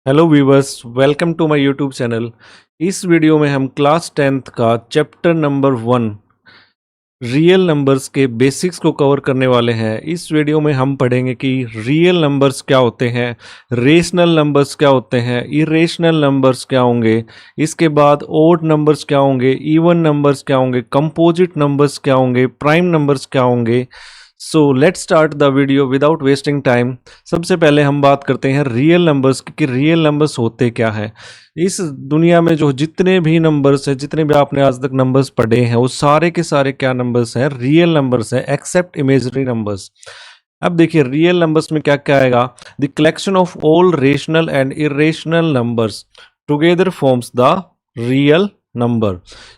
Hello viewers, welcome to my YouTube channel. इस video में हम क्लास 10th का चैप्टर नंबर 1 रियल नंबर्स के बेसिक्स को कवर करने वाले हैं। इस वीडियो में हम पढ़ेंगे कि रियल नंबर्स क्या होते हैं, रेशनल नंबर्स क्या होते हैं, इरेशनल नंबर्स क्या होंगे, इसके बाद ओड नंबर्स क्या होंगे, इवन नंबर्स क्या होंगे, कंपोजिट नंबर्स क्या होंगे, प्राइम नंबर्स क्या होंगे। So let's start the video without wasting time. सबसे पहले हम बात करते हैं रियल नंबर्स की, कि रियल नंबर्स होते क्या है। इस दुनिया में जो जितने भी नंबर्स हैं, जितने भी आपने आज तक नंबर्स पढ़े हैं, वो सारे के सारे क्या नंबर्स हैं, रियल नंबर्स हैं, एक्सेप्ट इमेजिनरी नंबर्स। अब देखिए रियल नंबर्स में क्या क्या आएगा। The collection of all rational and irrational numbers together forms the real number.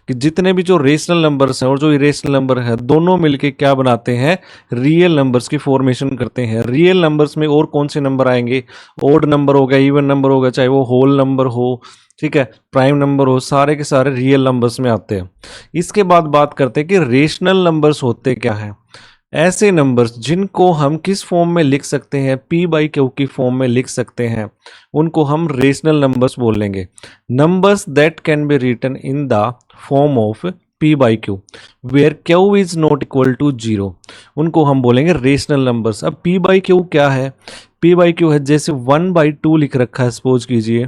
कि जितने भी जो रेशनल नंबर्स हैं और जो इरेशनल नंबर है, दोनों मिलके क्या बनाते हैं, रियल नंबर्स की फॉर्मेशन करते हैं। रियल नंबर्स में और कौन से नंबर आएंगे, ओड नंबर हो गया, इवन नंबर हो गया, चाहे वो होल नंबर हो, ठीक है, प्राइम नंबर हो, सारे के सारे रियल नंबर्स में आते हैं। इसके बाद बात करते हैं कि रेशनल नंबर्स होते क्या हैं। ऐसे नंबर्स जिनको हम किस फॉर्म में लिख सकते हैं, पी बाई क्यू की फॉर्म में लिख सकते हैं, उनको हम रेशनल नंबर्स बोलेंगे। Numbers that can be written in the form of p by q where q is not equal to zero, उनको हम बोलेंगे रेशनल नंबर्स। अब पी बाई क्यू क्या है, पी बाई क्यू है जैसे 1/2 लिख रखा है सपोज कीजिए,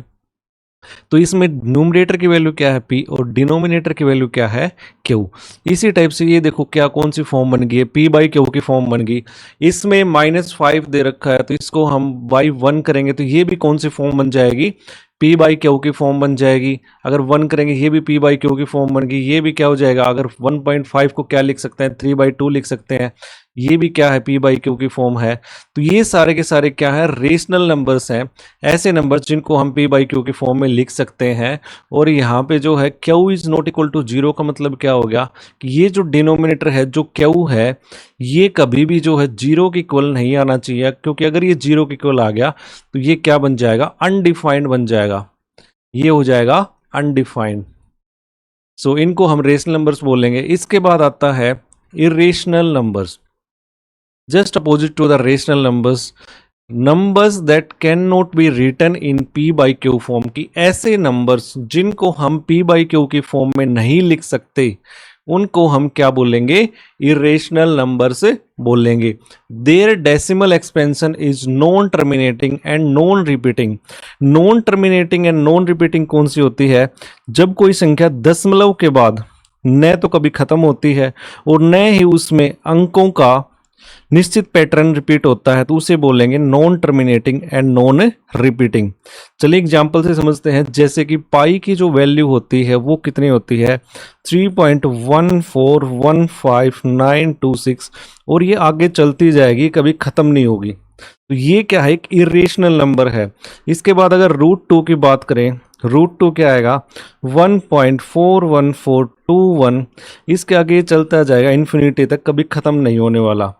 तो इसमें न्यूमरेटर की वैल्यू क्या है पी और डिनोमिनेटर की वैल्यू क्या है क्यू। इसी टाइप से ये देखो क्या कौन सी फॉर्म बन गई है, पी बाई क्यू की फॉर्म बन गई। इसमें -5 दे रखा है, तो इसको हम बाई 1 करेंगे तो ये भी कौन सी फॉर्म बन जाएगी, पी बाई क्यू की फॉर्म बन जाएगी। अगर 1 करेंगे ये भी पी बाई क्यू की फॉर्म बन गई, ये भी क्या हो जाएगा, अगर 1.5 को क्या लिख सकते हैं, 3/2 लिख सकते हैं, ये भी क्या है, पी बाई क्यू की फॉर्म है। तो ये सारे के सारे क्या है, रेशनल नंबर्स हैं, ऐसे नंबर्स जिनको हम पी बाई क्यू की फॉर्म में लिख सकते हैं। और यहाँ पे जो है q is not equal to zero का मतलब क्या हो गया कि ये जो डिनोमिनेटर है, जो क्यू है, ये कभी भी जो है जीरो के इक्वल नहीं आना चाहिए, क्योंकि अगर ये जीरो के इक्वल आ गया तो ये क्या बन जाएगा, अनडिफाइंड बन जाएगा, ये हो जाएगा अनडिफाइंड। सो इनको हम रेशनल नंबर्स बोलेंगे। इसके बाद आता है irrational numbers, just opposite to the rational numbers, numbers that can not be written in p by q form. की ऐसे नंबर्स जिनको हम पी बाई क्यू की फॉर्म में नहीं लिख सकते, उनको हम क्या बोलेंगे, इरेशनल नंबर्स बोलेंगे। Their decimal expansion is non terminating and non repeating. Non terminating and non repeating कौन सी होती है, जब कोई संख्या दशमलव के बाद न तो कभी खत्म होती है और न ही उसमें अंकों का निश्चित पैटर्न रिपीट होता है, तो उसे बोलेंगे non terminating and non repeating. चलिए एग्जांपल से समझते हैं। जैसे कि पाई की जो वैल्यू होती है वो कितनी होती है, 3.1415926, और ये आगे चलती जाएगी, कभी खत्म नहीं होगी। तो ये क्या है, एक इरेशनल नंबर है। इसके बाद अगर √2 की बात करें, √2 क्या आएगा, 1.41421, इसके आगे चलता जाएगा इन्फिनिटी तक, कभी खत्म नहीं होने वाला।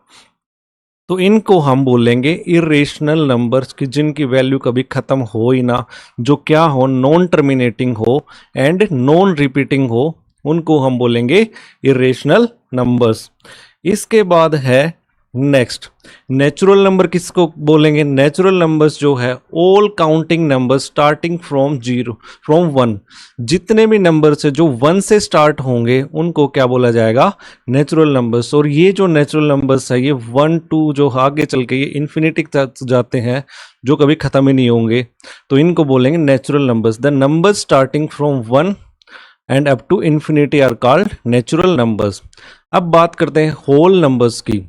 तो इनको हम बोलेंगे इरेशनल नंबर्स की जिनकी वैल्यू कभी खत्म हो ही ना, जो क्या हो, नॉन टर्मिनेटिंग हो एंड नॉन रिपीटिंग हो, उनको हम बोलेंगे इरेशनल नंबर्स। इसके बाद है नेक्स्ट नेचुरल नंबर। किसको बोलेंगे, नेचुरल नंबर्स जो है all counting numbers starting from 1। जितने भी नंबर्स है जो 1 से स्टार्ट होंगे उनको क्या बोला जाएगा, नेचुरल नंबर्स। और ये जो नेचुरल नंबर्स है, ये 1 2 जो आगे चल के ये इन्फिनिटी तक जाते हैं, जो कभी खत्म ही नहीं होंगे, तो इनको बोलेंगे natural numbers. The numbers starting from 1 and up to infinity are called natural numbers. अब बात करते हैं होल नंबर्स की।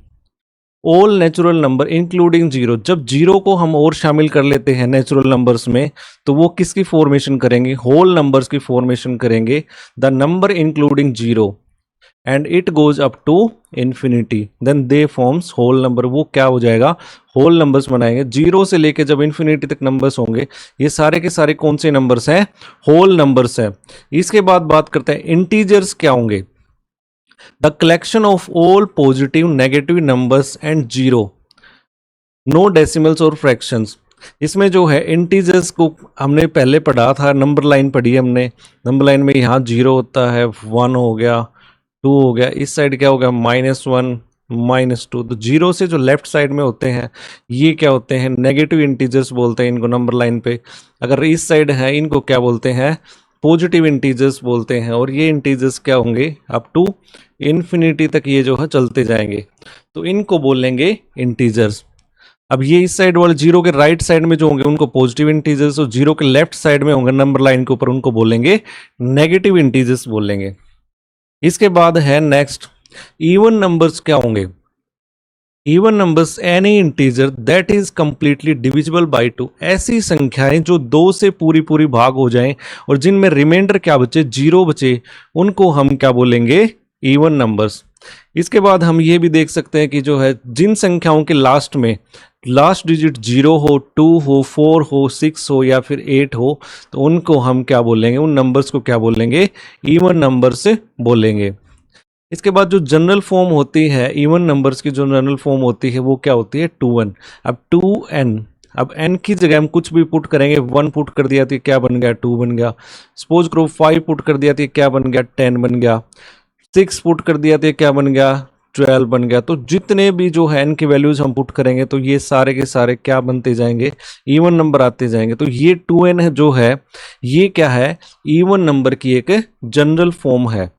All natural number including zero, जब जीरो को हम और शामिल कर लेते हैं नेचुरल नंबर्स में, तो वो किसकी फॉर्मेशन करेंगे, होल नंबर्स की फॉर्मेशन करेंगे। The number including zero and it goes up to infinity, then they forms whole number. वो क्या हो जाएगा, होल नंबर्स बनाएंगे। जीरो से लेके जब इन्फिनिटी तक नंबर्स होंगे, ये सारे के सारे कौन से नंबर्स हैं, होल नंबर्स हैं। इसके बाद बात करते हैं इंटीजर्स क्या होंगे। The collection of all positive negative numbers and zero, no decimals और फ्रैक्शंस। इसमें जो है इंटीजर्स को हमने पहले पढ़ा था, नंबर लाइन पढ़ी हमने। नंबर लाइन में यहाँ 0 होता है, 1 हो गया, 2 हो गया, इस साइड क्या हो गया, -1, -2। तो जीरो से जो लेफ्ट साइड में होते हैं ये क्या होते हैं, नेगेटिव इंटीजर्स बोलते हैं इनको नंबर लाइन पे। अगर इस साइड है इनको क्या बोलते हैं, पॉजिटिव इंटीजर्स बोलते हैं। और ये इंटीजर्स क्या होंगे, अप टू इन्फिनिटी तक ये जो है चलते जाएंगे, तो इनको बोलेंगे इंटीजर्स। अब ये इस साइड वाले जीरो के राइट साइड में जो होंगे उनको पॉजिटिव इंटीजर्स, और जीरो के लेफ्ट साइड में होंगे नंबर लाइन के ऊपर उनको बोलेंगे नेगेटिव इंटीजर्स बोलेंगे। इसके बाद है नेक्स्ट, इवन नंबर्स क्या होंगे। Even numbers any integer that is completely divisible by 2, ऐसी संख्याएं जो 2 से पूरी पूरी भाग हो जाएं और जिनमें रिमाइंडर क्या बचे, 0 बचे, उनको हम क्या बोलेंगे, इवन नंबर्स। इसके बाद हम ये भी देख सकते हैं कि जो है जिन संख्याओं के लास्ट में लास्ट डिजिट 0 हो, 2 हो, 4 हो, 6 हो या फिर 8 हो, तो उनको हम क्या बोलेंगे, उन नंबर्स को क्या बोलेंगे, इवन नंबर से बोलेंगे। इसके बाद जो जनरल फॉर्म होती है इवन नंबर्स की, जो जनरल फॉर्म होती है वो क्या होती है, 2n। अब 2n, अब n की जगह हम कुछ भी पुट करेंगे, 1 पुट कर दिया तो क्या बन गया, 2 बन गया। सपोज करो 5 पुट कर दिया तो क्या बन गया, 10 बन गया। 6 पुट कर दिया तो क्या बन गया, 12 बन गया। तो जितने भी जो है n की वैल्यूज हम पुट करेंगे तो ये सारे के सारे क्या बनते जाएंगे, इवन नंबर आते जाएंगे। तो ये 2n है जो है ये क्या है, इवन नंबर की एक जनरल फॉर्म है।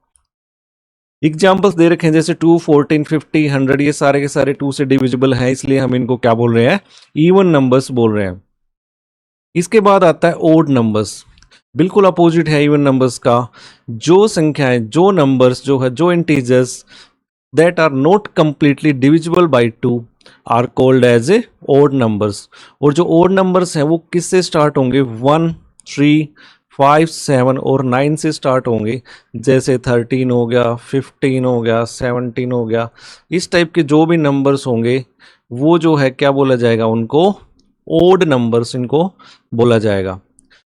एग्जाम्पल्स दे रखे हैं जैसे 2, 14, 50, 100, ये सारे के सारे 2 से डिविजिबल हैं, इसलिए हम इनको क्या बोल रहे हैं, इवन नंबर्स बोल रहे हैं। इसके बाद आता है ओड नंबर्स, बिल्कुल अपोजिट है इवन नंबर्स का। जो संख्याएं, जो नंबर्स जो है, जो integers that are not completely divisible by 2 are called as a odd numbers. और जो ओड नंबर्स हैं वो किससे स्टार्ट होंगे, 1, 3, 5, 7 और 9 से स्टार्ट होंगे। जैसे 13 हो गया, 15 हो गया, 17 हो गया, इस टाइप के जो भी नंबर्स होंगे वो जो है क्या बोला जाएगा, उनको ओड नंबर्स इनको बोला जाएगा।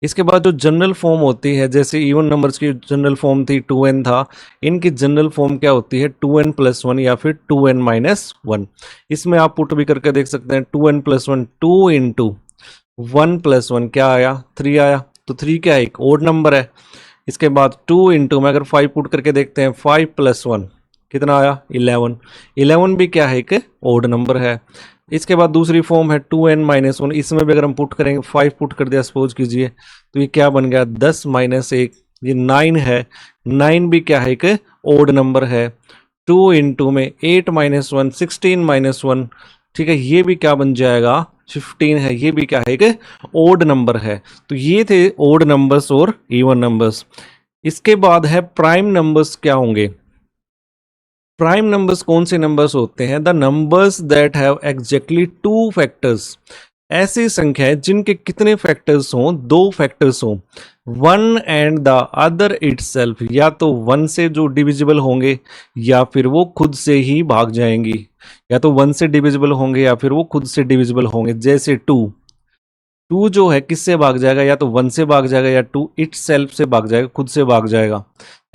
इसके बाद जो जनरल फॉर्म होती है, जैसे इवन नंबर्स की जनरल फॉर्म थी 2n था, इनकी जनरल फॉर्म क्या होती है, 2n + 1 या फिर 2n - 1। इसमें आप पुट भी करके देख सकते हैं, 2n + 1, 2 × 1 + 1 क्या आया, 3 आया। तो 3 क्या है, एक ओड नंबर है। इसके बाद 2 × में अगर 5 पुट करके देखते हैं, 5 + 1 कितना आया, 11। 11 भी क्या है, एक ओड नंबर है। इसके बाद दूसरी फॉर्म है 2n - 1, इसमें भी अगर हम पुट करेंगे, 5 पुट कर दिया सपोज कीजिए, तो ये क्या बन गया, 10 - 1, ये 9 है। 9 भी क्या है, एक ओड नंबर है। 2 × में 8 - 1, 16 - 1, ठीक है, ये भी क्या बन जाएगा, 15 है, ये भी क्या है, एक ओड नंबर है। तो ये थे ओड नंबर्स और इवन नंबर्स। इसके बाद है प्राइम नंबर्स क्या होंगे। प्राइम नंबर्स कौन से नंबर्स होते हैं, the numbers that have exactly 2 factors, ऐसी संख्याएं जिनके कितने फैक्टर्स हों, 2 फैक्टर्स हों, 1 एंड द अदर इटसेल्फ, या तो 1 से जो डिविजिबल होंगे या फिर वो खुद से ही भाग जाएंगी, या तो 1 से डिविजिबल होंगे या फिर वो खुद से डिविजिबल होंगे। जैसे 2 जो है किससे भाग जाएगा, या तो 1 से भाग जाएगा या 2 इटसेल्फ से भाग जाएगा, खुद से भाग जाएगा।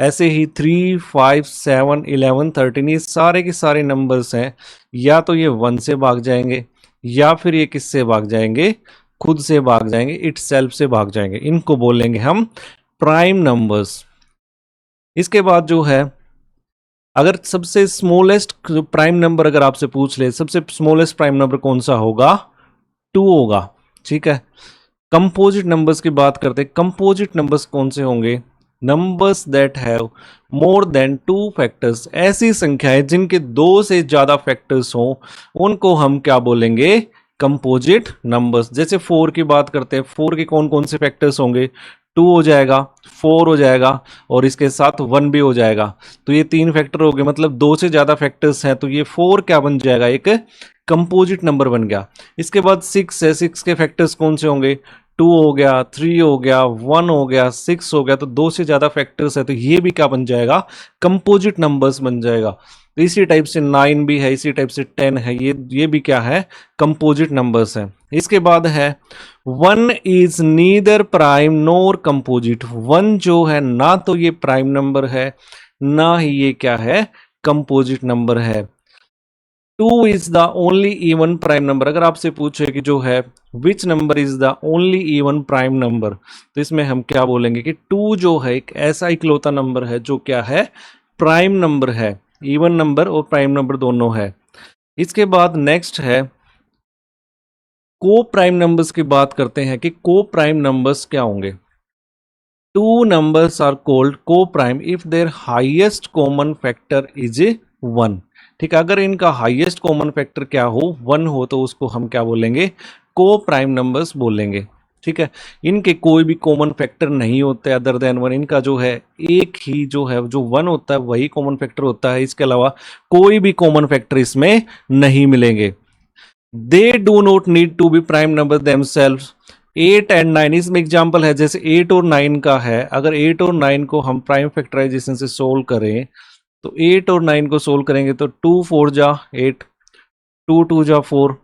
ऐसे ही 3, 5, 7, 11, 13 ये सारे के सारे नंबर्स हैं, या तो ये 1 से भाग जाएंगे या फिर ये किससे भाग जाएंगे, खुद से भाग जाएंगे, इटसेल्फ से भाग जाएंगे। इनको बोलेंगे हम प्राइम नंबर्स। इसके बाद जो है, अगर सबसे स्मॉलेस्ट प्राइम नंबर अगर आपसे पूछ ले, सबसे स्मॉलेस्ट प्राइम नंबर कौन सा होगा, 2 होगा, ठीक है। कंपोजिट नंबर्स की बात करते हैं, कंपोजिट नंबर्स कौन से होंगे, numbers that have more than 2 factors, ऐसी संख्याएं जिनके 2 से ज्यादा फैक्टर्स हों, उनको हम क्या बोलेंगे, कंपोजिट नंबर्स। जैसे 4 की बात करते हैं, 4 के कौन कौन से फैक्टर्स होंगे, 2 हो जाएगा, 4 हो जाएगा और इसके साथ 1 भी हो जाएगा। तो ये 3 फैक्टर हो गए, मतलब 2 से ज्यादा फैक्टर्स हैं, तो ये 4 क्या बन जाएगा, एक कंपोजिट नंबर बन गया। इसके बाद 6 है, 6 के फैक्टर्स कौन से होंगे, 2 हो गया, 3 हो गया, 1 हो गया, 6 हो गया, तो 2 से ज्यादा फैक्टर्स है, तो ये भी क्या बन जाएगा, कंपोजिट नंबर्स बन जाएगा। तो इसी टाइप से 9 भी है, इसी टाइप से 10 है, ये भी क्या है, कंपोजिट नंबर्स है। इसके बाद है 1 is neither prime NOR composite, 1 जो है ना तो ये प्राइम नंबर है ना ही ये क्या है, कंपोजिट नंबर है। 2 is the only even prime number, अगर आपसे पूछे कि जो है which number is the only even prime number, तो इसमें हम क्या बोलेंगे कि 2 जो है एक ऐसा इकलौता नंबर है जो क्या है, प्राइम नंबर है। इवन नंबर और प्राइम नंबर दोनों है। इसके बाद नेक्स्ट है को प्राइम नंबर्स की बात करते हैं कि को प्राइम नंबर्स क्या होंगे। Two numbers are called co prime if their highest common factor is a 1। ठीक है, अगर इनका हाईएस्ट कॉमन फैक्टर क्या हो 1 हो तो उसको हम क्या बोलेंगे, को प्राइम नंबर्स बोलेंगे। ठीक है, इनके कोई भी कॉमन फैक्टर नहीं होते अदर देन 1। इनका जो है एक ही जो है जो 1 होता है वही कॉमन फैक्टर होता है, इसके अलावा कोई भी कॉमन फैक्टर इसमें नहीं मिलेंगे। They do not need to be prime number themselves. 8 and 9 इसमें एग्जाम्पल है, जैसे 8 और 9 का है। अगर 8 और 9 को हम प्राइम फैक्टराइजेशन से सोल्व करें तो 8 और 9 को सोल्व करेंगे तो 2 4 जा 8, 2 2 जा 4,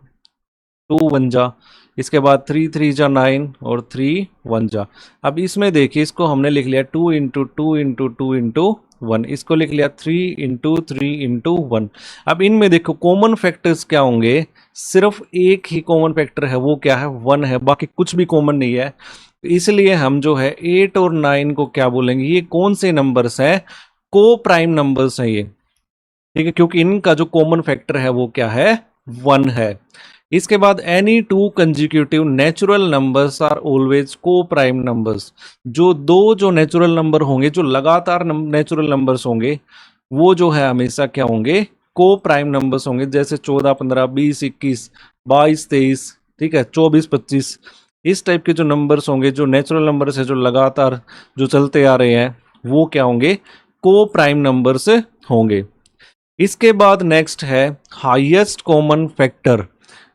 2 1 जा, इसके बाद 3 3 जा 9 और 3 1 जा। अब इसमें देखिए, इसको हमने लिख लिया 2 इंटू 2 इंटू 2 इंटू 1, इसको लिख लिया 3 इंटू 3 इंटू 1। अब इनमें देखो कॉमन फैक्टर्स क्या होंगे, सिर्फ एक ही कॉमन फैक्टर है, वो क्या है 1 है, बाकी कुछ भी कॉमन नहीं है। तो इसलिए हम जो है 8 और 9 को क्या बोलेंगे, ये कौन से नंबर्स हैं, को प्राइम नंबर्स हैं ये। ठीक है, क्योंकि इनका जो कॉमन फैक्टर है वो क्या है 1 है। इसके बाद any two consecutive natural numbers are always co prime numbers. जो नेचुरल नंबर होंगे, जो लगातार नेचुरल नंबर्स होंगे, वो जो है हमेशा क्या होंगे, को प्राइम नंबर्स होंगे। जैसे 14 15 20 21 22 23, ठीक है, 24 25, इस टाइप के जो नंबर्स होंगे, जो नेचुरल नंबर्स है, जो लगातार जो चलते आ रहे हैं, वो क्या होंगे, को प्राइम नंबर्स होंगे। इसके बाद नेक्स्ट है हाईएस्ट कॉमन फैक्टर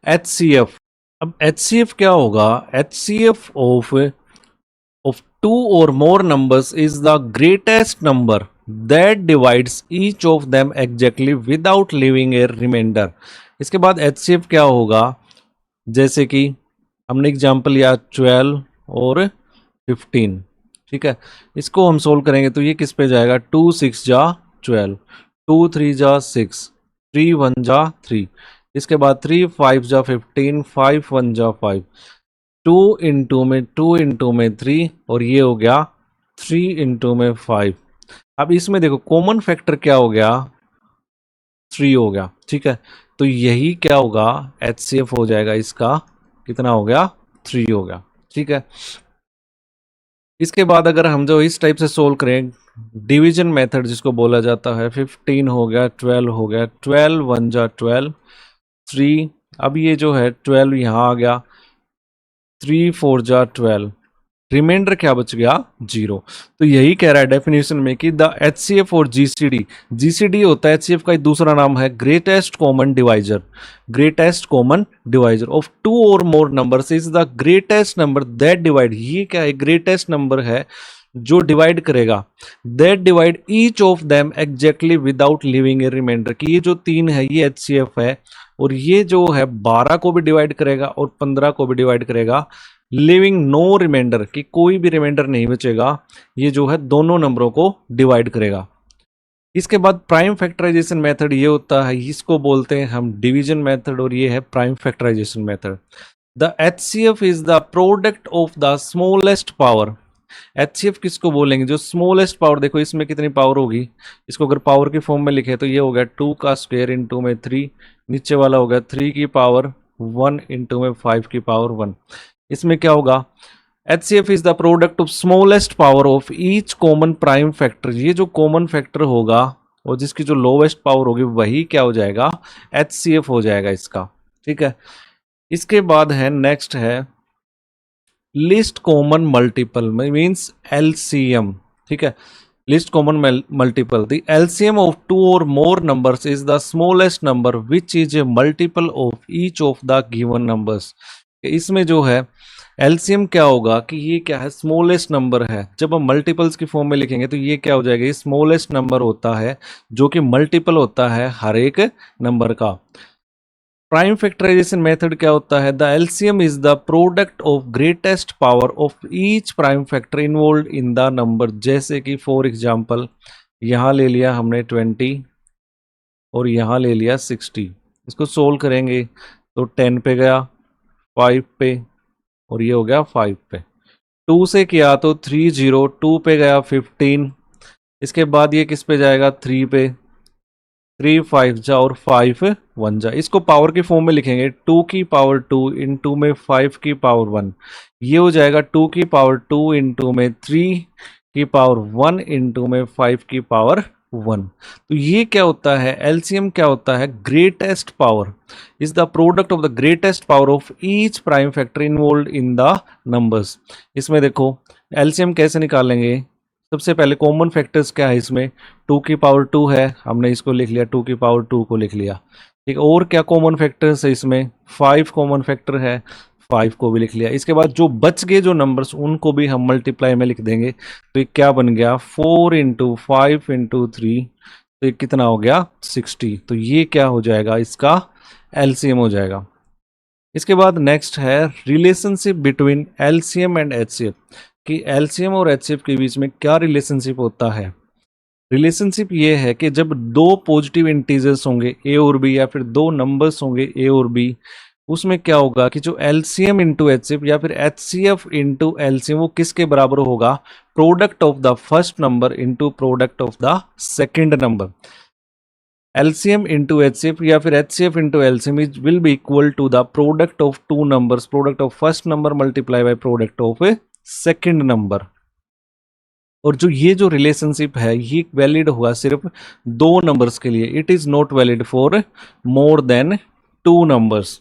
HCF। अब HCF क्या होगा, HCF ऑफ टू और more numbers is the greatest number that divides each of them exactly without leaving a remainder. इसके बाद HCF क्या होगा, जैसे कि हमने एग्जांपल लिया 12 और 15। ठीक है, इसको हम सोल्व करेंगे तो ये किस पे जाएगा, 2 6 जा 12, 2 3 जा 6, 3 1 जा 3, इसके बाद 3 5 जा 15, 5 1 जा 5, 2 इंटू में 3 और ये हो गया 3 इंटू में 5। अब इसमें देखो कॉमन फैक्टर क्या हो गया, 3 हो गया। ठीक है, तो यही क्या होगा, HCF हो जाएगा इसका, कितना हो गया, 3 हो गया। ठीक है, इसके बाद अगर हम जो इस टाइप से सोल्व करें, डिवीजन मेथड जिसको बोला जाता है, 15 हो गया, 12 हो गया, 12 1 जा 12, 3, अब ये जो है 12 यहाँ आ गया, 3 4 जा 12, रिमाइंडर क्या बच गया, 0। तो यही कह रहा है डेफिनेशन में कि द HCF और GCD होता है HCF का एक दूसरा नाम है greatest common divisor. Greatest common divisor of two और more numbers is the greatest number that divide. ये क्या है, ग्रेटेस्ट नंबर है जो डिवाइड करेगा, that divide each of them exactly without leaving a remainder. कि ये जो 3 है ये HCF है, और ये जो है 12 को भी डिवाइड करेगा और 15 को भी डिवाइड करेगा, लिविंग नो रिमाइंडर, कि कोई भी रिमाइंडर नहीं बचेगा, ये जो है दोनों नंबरों को डिवाइड करेगा। इसके बाद प्राइम फैक्टराइजेशन मेथड ये होता है, इसको बोलते हैं हम डिवीजन मेथड, और ये है prime factorization method. The HCF is the product of the smallest power. HCF किसको बोलेंगे, जो स्मॉलेस्ट पावर। देखो इसमें कितनी पावर होगी, इसको अगर पावर की फॉर्म में लिखे तो ये हो गया 2 का स्क्वायर इंटू में 3, नीचे वाला हो गया 3 की पावर 1 इंटू में 5 की पावर 1। इसमें क्या होगा, HCF is the product of smallest power of each common prime factor. ये जो कॉमन फैक्टर होगा और जिसकी जो लोवेस्ट पावर होगी वही क्या हो जाएगा, HCF हो जाएगा इसका। ठीक है, इसके बाद है नेक्स्ट है least common multiple, means LCM। ठीक है, least common multiple, the LCM of two और more numbers is the smallest number which is a multiple of each of the given numbers. इसमें जो है LCM क्या होगा कि ये क्या है, स्मॉलेस्ट नंबर है। जब हम मल्टीपल्स की फॉर्म में लिखेंगे तो ये क्या हो जाएगा, ये स्मॉलेस्ट नंबर होता है जो कि मल्टीपल होता है हर एक नंबर का। प्राइम फैक्टराइजेशन मेथड क्या होता है, the LCM is the product of greatest power of each prime factor involve in the number. जैसे कि फॉर एग्जांपल यहाँ ले लिया हमने 20 और यहाँ ले लिया 60, इसको सोल्व करेंगे तो 10 पे गया, 5 पे, और ये हो गया 5 पे। 2 से किया तो 3 0, 2 पे गया 15, इसके बाद ये किस पे जाएगा, 3 पे, 3 5 जा और 5 1 जा। इसको पावर के फॉर्म में लिखेंगे 2 की पावर 2 इंटू में 5 की पावर 1, ये हो जाएगा 2 की पावर 2 इंटू में 3 की पावर 1 इंटू में 5 की पावर 1। तो ये क्या होता है, एलसीएम क्या होता है, greatest power is the product of the greatest power of each prime factor involve in the numbers. इसमें देखो एलसीएम कैसे निकालेंगे, सबसे पहले कॉमन फैक्टर्स क्या है इसमें, 2 की पावर 2 है, हमने इसको लिख लिया, 2 की पावर 2 को लिख लिया। ठीक, और क्या कॉमन फैक्टर्स है इसमें, 5 कॉमन फैक्टर है, 5 को भी लिख लिया। इसके बाद जो बच गए जो नंबर्स उनको भी हम मल्टीप्लाई में लिख देंगे। तो ये क्या बन गया, 4 इंटू 5 इंटू 3, तो ये कितना हो गया 60। तो ये क्या हो जाएगा, इसका एलसीएम हो जाएगा। इसके बाद नेक्स्ट है relationship between LCM and HCF, कि एलसीएम और एचसीएफ के बीच में क्या रिलेशनशिप होता है। रिलेशनशिप ये है कि जब दो पॉजिटिव इंटीजर्स होंगे ए और बी, या फिर दो नंबर्स होंगे ए और बी, उसमें क्या होगा कि जो एलसीएम इंटू एचसीएफ या फिर एचसीएफ इंटू एलसीएम वो किसके बराबर होगा, product of the first number into product of the second number. LCM into HCF या फिर HCF into LCM will be equal to the product of two numbers, product of first number multiply by product of a second number। और जो relationship है ये valid हुआ सिर्फ दो numbers के लिए, it is not valid for more than two numbers.